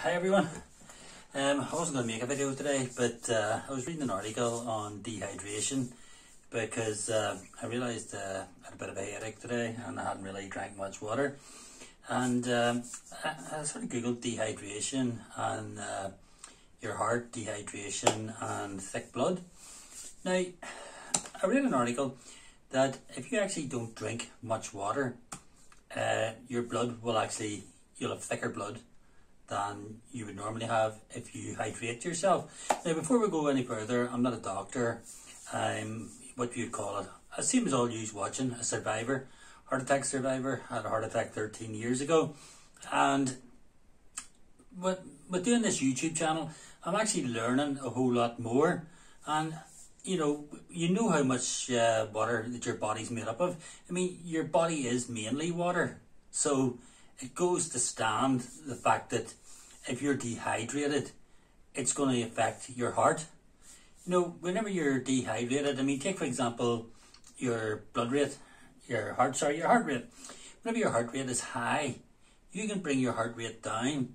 Hi everyone. I wasn't going to make a video today, but I was reading an article on dehydration because I realised I had a bit of a headache today and I hadn't really drank much water. And I sort of googled dehydration and your heart, dehydration and thick blood. Now, I read an article that if you actually don't drink much water, your blood will you'll have thicker blood than you would normally have if you hydrate yourself. Now, before we go any further, I'm not a doctor. I'm what you'd call it, as same as all you watching, a survivor, heart attack survivor. Had a heart attack 13 years ago, and with doing this YouTube channel, I'm actually learning a whole lot more. And you know how much water that your body's made up of. I mean, your body is mainly water, so it goes to stand the fact that if you're dehydrated, it's going to affect your heart. Whenever you're dehydrated, I mean, take for example your blood rate, your heart rate. Whenever your heart rate is high, you can bring your heart rate down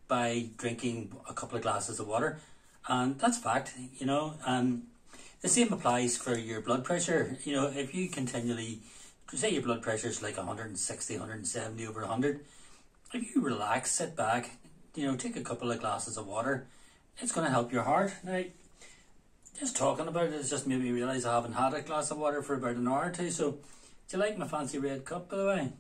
by drinking a couple of glasses of water, and that's fact. And the same applies for your blood pressure. If you continually, say your blood pressure is like 160, 170 over 100, if you relax, sit back, take a couple of glasses of water, it's going to help your heart. Now, just talking about it has just made me realise I haven't had a glass of water for about an hour or two. So, do you like my fancy red cup, by the way?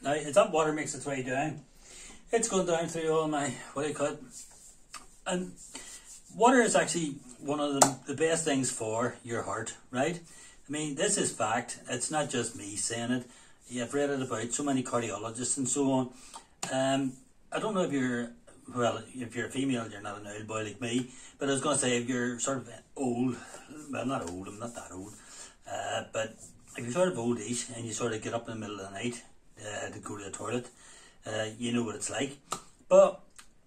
Now, as that water makes its way down, it's going down through all my, and water is actually one of the best things for your heart, right? I mean, this is fact. It's not just me saying it. I've read it about so many cardiologists and so on. I don't know if you're a female, you're not an old boy like me, but I was going to say if you're sort of old, well, not old, I'm not that old, but if you're sort of oldish and you sort of get up in the middle of the night to go to the toilet, you know what it's like. But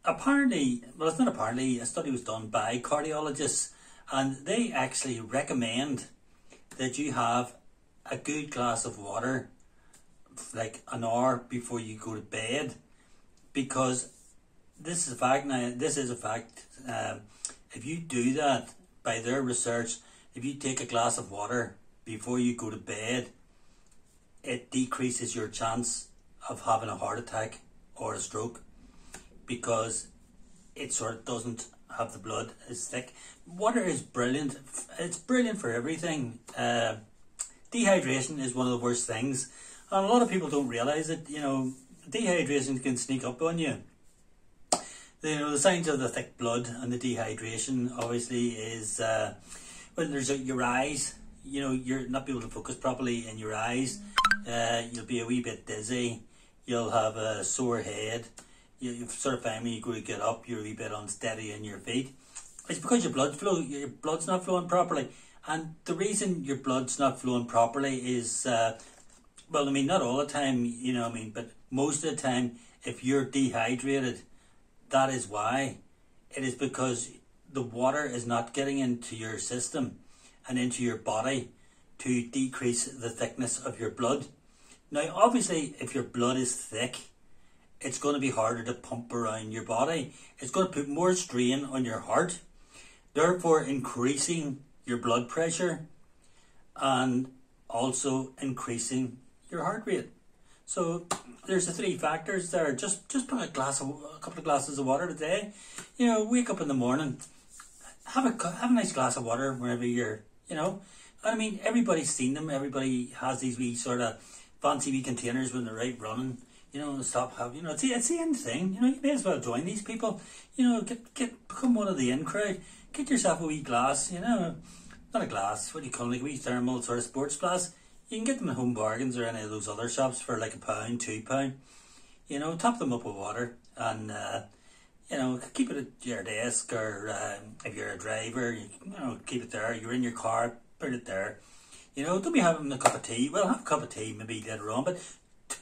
apparently, well, it's not apparently, a study was done by cardiologists, and they actually recommend that you have a good glass of water like an hour before you go to bed, because this is a fact. Now, this is a fact. If you do that, by their research, if you take a glass of water before you go to bed, it decreases your chance of having a heart attack or a stroke, because it sort of doesn't have the blood as thick. Water is brilliant. It's brilliant for everything. Dehydration is one of the worst things, and a lot of people don't realise it. Dehydration can sneak up on you. The signs of the thick blood and the dehydration obviously is when there's your eyes. You're not be able to focus properly in your eyes. You'll be a wee bit dizzy. You'll have a sore head. You sort of find when you go to get up, you're a wee bit unsteady in your feet. It's because your blood's not flowing properly. And the reason your blood's not flowing properly is, well, I mean, not all the time, but most of the time, if you're dehydrated, that is why. It is because the water is not getting into your system and into your body to decrease the thickness of your blood. Now, obviously, if your blood is thick, it's going to be harder to pump around your body. It's going to put more strain on your heart, therefore increasing your blood pressure and also increasing your heart rate. So there's the three factors there. Just put a couple of glasses of water a day. Wake up in the morning, have a nice glass of water whenever you're, I mean, everybody's seen them. Everybody has these wee sort of fancy wee containers when they're out running. Stop having, it's the end thing. You may as well join these people. Become one of the in crowd. Get yourself a wee glass, not a glass, what do you call it, like a wee thermal sort of sports glass. You can get them at Home Bargains or any of those other shops for like £1, £2. Top them up with water and, keep it at your desk, or if you're a driver, keep it there. You're in your car, put it there. Don't be having a cup of tea. Well, have a cup of tea maybe later on, but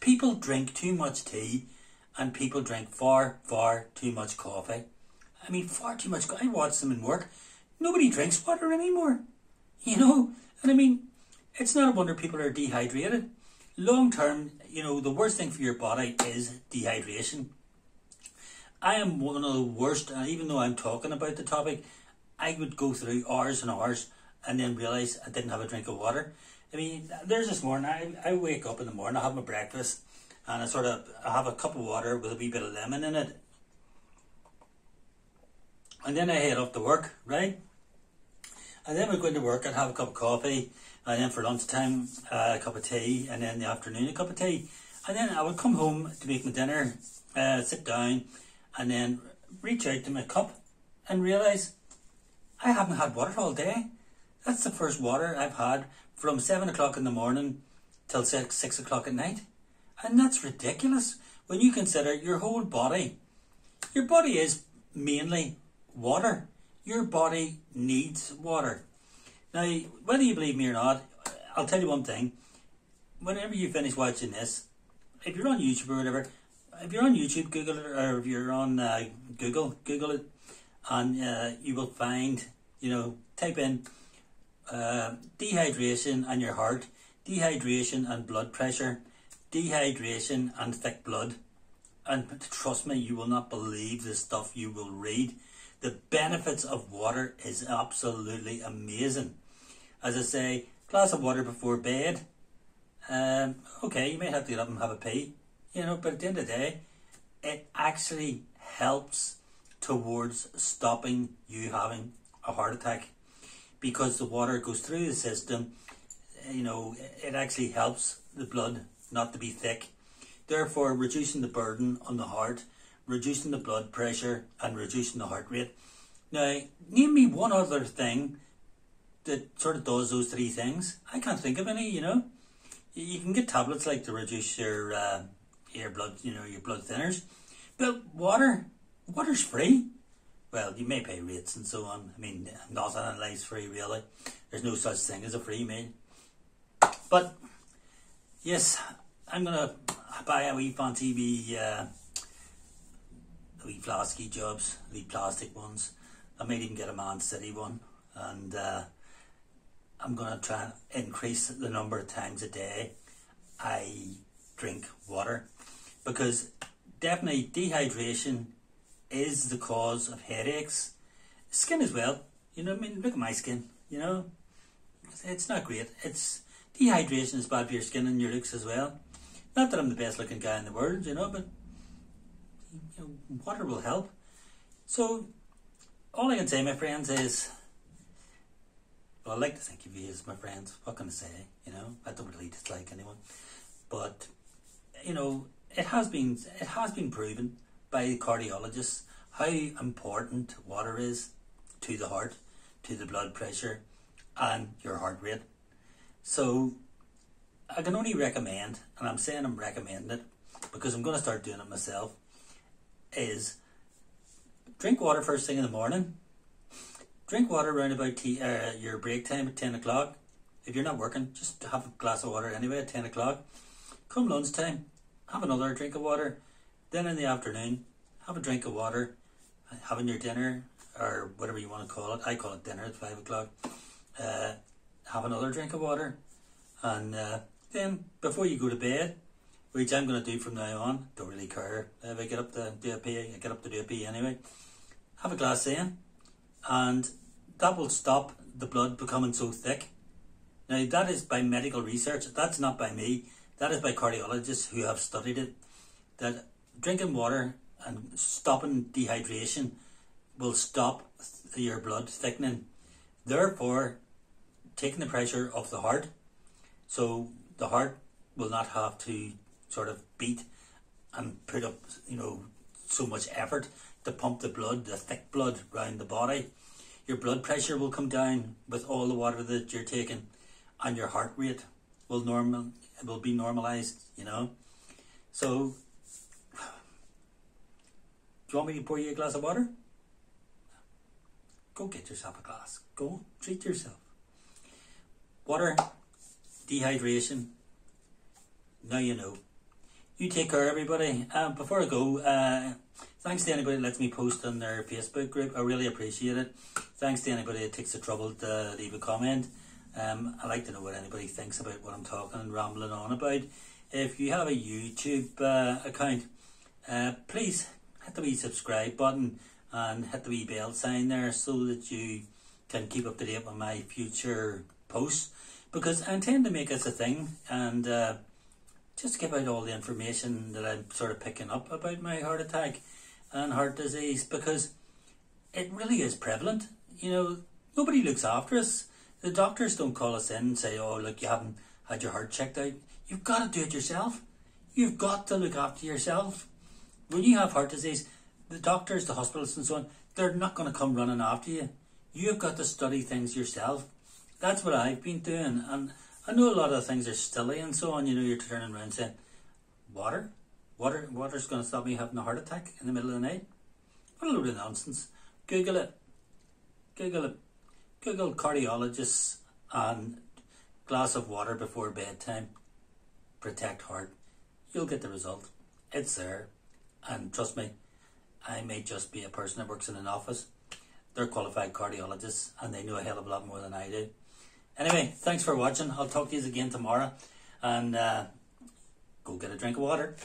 people drink too much tea and people drink far, far too much coffee. I mean, far too much. I watch them in work. Nobody drinks water anymore. And I mean, it's not a wonder people are dehydrated. long term, you know, the worst thing for your body is dehydration. I am one of the worst, and even though I'm talking about the topic, I would go through hours and hours and then realise I didn't have a drink of water. I mean, there's this morning, I wake up in the morning, I have my breakfast, and I have a cup of water with a wee bit of lemon in it. And then I head off to work, right? And then we go into work and have a cup of coffee, and then for lunchtime, a cup of tea, and then in the afternoon, a cup of tea. And then I would come home to make my dinner, sit down, and then reach out to my cup and realise I haven't had water all day. That's the first water I've had from 7 o'clock in the morning till 6 o'clock at night. And that's ridiculous when you consider your whole body. Your body is mainly water. Your body needs water. Now, whether you believe me or not, I'll tell you one thing. Whenever you finish watching this, if you're on YouTube or whatever, if you're on YouTube, Google it, or if you're on Google it, and you will find, you know, type in dehydration and your heart, dehydration and blood pressure, dehydration and thick blood, and trust me, you will not believe the stuff you will read. The benefits of water is absolutely amazing. As I say, glass of water before bed. Okay, you may have to get up and have a pee, you know, but at the end of the day, it actually helps towards stopping you having a heart attack, because the water goes through the system. You know, it actually helps the blood not to be thick, therefore reducing the burden on the heart, reducing the blood pressure, and reducing the heart rate. Now, name me one other thing that sort of does those three things. I can't think of any, you know. You can get tablets like to reduce your blood, you know, your blood thinners. But water's free. Well, you may pay rates and so on. I mean, nothing in life's free, really. There's no such thing as a free meal. But, yes, I'm going to buy a wee fancy wee flasky jobs, wee plastic ones. I might even get a Man City one. And I'm going to try and increase the number of times a day I drink water. Because definitely dehydration is the cause of headaches. Skin as well. You know, I mean, look at my skin, you know. It's not great. Dehydration is bad for your skin and your looks as well. Not that I'm the best looking guy in the world, you know, but you know, water will help. So, all I can say, my friends, is, well, I'd like to think of you as my friends. What can I say? You know, I don't really dislike anyone. But, you know, it has been proven by cardiologists how important water is to the heart, to the blood pressure, and your heart rate. So I can only recommend, and I'm saying I'm recommending it because I'm going to start doing it myself, is drink water first thing in the morning. Drink water around about your break time at 10 o'clock. If you're not working, just have a glass of water anyway at 10 o'clock. Come lunchtime, have another drink of water. Then in the afternoon, have a drink of water, having your dinner, or whatever you want to call it. I call it dinner at 5 o'clock. Have another drink of water. And then before you go to bed, which I'm going to do from now on, don't really care if I get up to do a pee, I get up to do a pee anyway. Have a glass then, and that will stop the blood becoming so thick. Now that is by medical research, that's not by me, that is by cardiologists who have studied it, that drinking water and stopping dehydration will stop your blood thickening, therefore taking the pressure off the heart, so the heart will not have to sort of beat and put up, you know, so much effort to pump the blood, the thick blood around the body. Your blood pressure will come down with all the water that you're taking, and your heart rate will be normalized, you know. So, do you want me to pour you a glass of water? Go get yourself a glass. Go treat yourself. Water, dehydration, now you know. You take care, everybody. Before I go, thanks to anybody that lets me post on their Facebook group. I really appreciate it. Thanks to anybody that takes the trouble to leave a comment. I like to know what anybody thinks about what I'm talking and rambling on about. If you have a YouTube account, please hit the wee subscribe button and hit the wee bell sign there so that you can keep up to date with my future posts, because I intend to make this a thing and just give out all the information that I'm sort of picking up about my heart attack and heart disease, because it really is prevalent. You know, nobody looks after us. The doctors don't call us in and say, oh, look, you haven't had your heart checked out. You've got to do it yourself. You've got to look after yourself. When you have heart disease, the doctors, the hospitals and so on, they're not going to come running after you. You've got to study things yourself. That's what I've been doing. And I know a lot of things are silly and so on. You know, you're turning around saying, water's going to stop me having a heart attack in the middle of the night. What a load of nonsense. Google it. Google cardiologists and glass of water before bedtime. Protect heart. You'll get the result. It's there. And trust me, I may just be a person that works in an office. They're qualified cardiologists and they know a hell of a lot more than I do. Anyway, thanks for watching. I'll talk to you again tomorrow. And go get a drink of water.